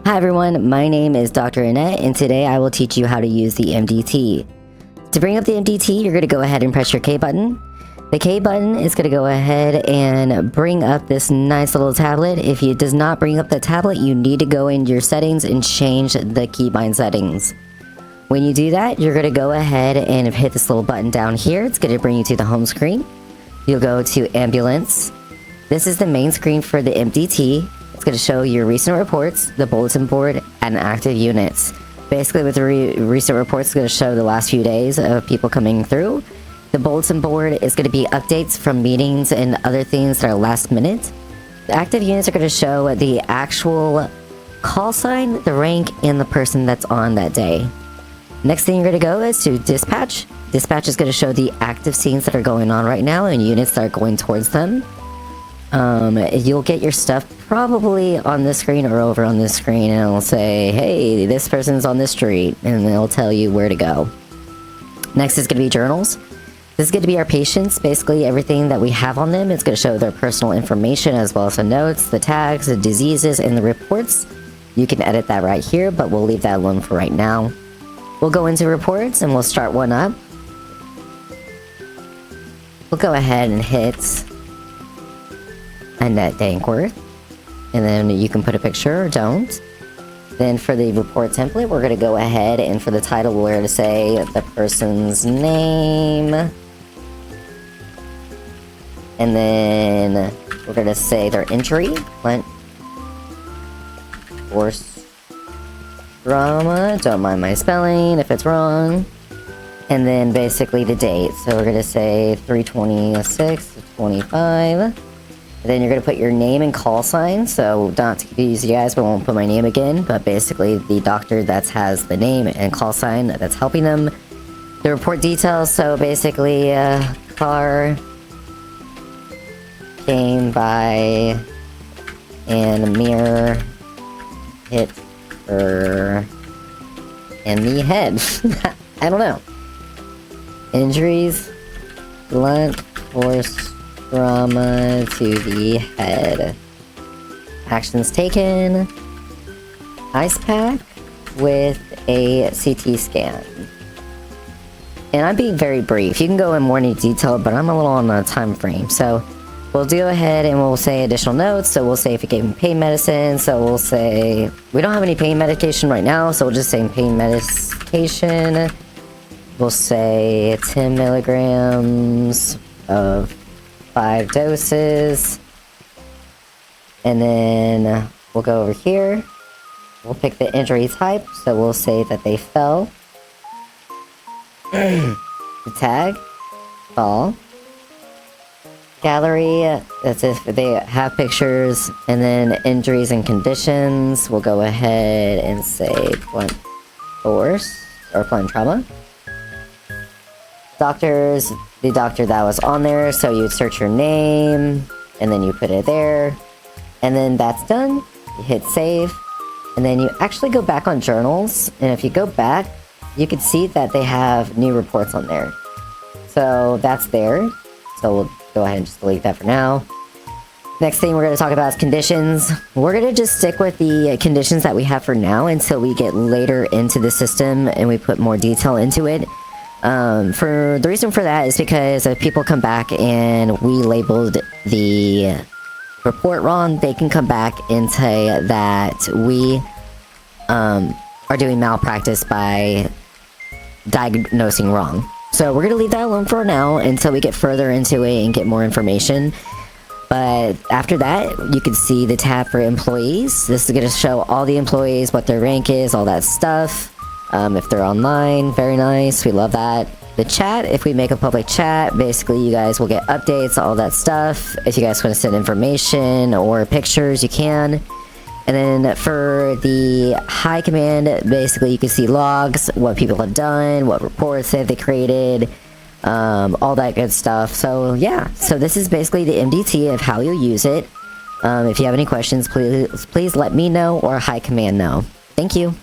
Hi everyone, my name is Dr. Annette, and today I will teach you how to use the MDT. To bring up the MDT, you're going to go ahead and press your K button. The K button is going to go ahead and bring up this nice little tablet. If it does not bring up the tablet, you need to go into your settings and change the keybind settings. When you do that, you're going to go ahead and hit this little button down here. It's going to bring you to the home screen. You'll go to ambulance. This is the main screen for the MDT. It's going to show your recent reports, the bulletin board, and active units. Basically, with the recent reports, it's going to show the last few days of people coming through. The bulletin board is going to be updates from meetings and other things that are last minute. The active units are going to show the actual call sign, the rank, and the person that's on that day. Next thing you're going to go is to dispatch. Dispatch is going to show the active scenes that are going on right now and units that are going towards them. You'll get your stuff probably on this screen or over on this screen, and it'll say, hey, this person's on this street, and it'll tell you where to go. Next is going to be journals. This is going to be our patients, basically everything that we have on them. It's going to show their personal information as well as the notes, the tags, the diseases, and the reports. You can edit that right here, but we'll leave that alone for right now. We'll go into reports and we'll start one up. We'll go ahead and hit Annette Dankworth, and then you can put a picture or don't. Then for the report template, we're going to go ahead and for the title, we're going to say the person's name, and then we're going to say their injury, blunt force trauma, don't mind my spelling if it's wrong, and then basically the date. So we're going to say 3/26/25. Then you're going to put your name and call sign, so not to confuse you guys, but I won't put my name again, but basically the doctor that has the name and call sign that's helping them. The report details, so basically car came by and mirror hit her in the head. I don't know. Injuries, blunt force trauma to the head. Actions taken. Ice pack with a CT scan. And I'm being very brief. You can go in more detail, but I'm a little on a time frame. So we'll go ahead and we'll say additional notes. So we'll say if you gave him pain medicine. So we'll say we don't have any pain medication right now. So we'll just say pain medication. We'll say 10 milligrams of 5 doses, and then we'll go over here. We'll pick the injury type, so we'll say that they fell. The tag, fall. Gallery, that's if they have pictures, and then injuries and conditions. We'll go ahead and say blunt force or blunt trauma. Doctors, the doctor that was on there, so you'd search your name, and then you put it there, and then that's done. You hit save, and then you actually go back on journals, and if you go back, you can see that they have new reports on there. So that's there, so we'll go ahead and just delete that for now. Next thing we're going to talk about is conditions. We're going to just stick with the conditions that we have for now until we get later into the system and we put more detail into it. For the reason for that is because if people come back and we labeled the report wrong, they can come back and say that we are doing malpractice by diagnosing wrong. So we're gonna leave that alone for now until we get further into it and get more information. But after that, you can see the tab for employees. This is gonna show all the employees, what their rank is, all that stuff. If they're online, very nice, we love that. The chat, if we make a public chat, basically you guys will get updates, all that stuff. If you guys want to send information or pictures, you can. And then for the high command, basically you can see logs, what people have done, what reports have they created, all that good stuff. So yeah, so this is basically the MDT of how you'll use it. If you have any questions, please let me know or high command know. Thank you.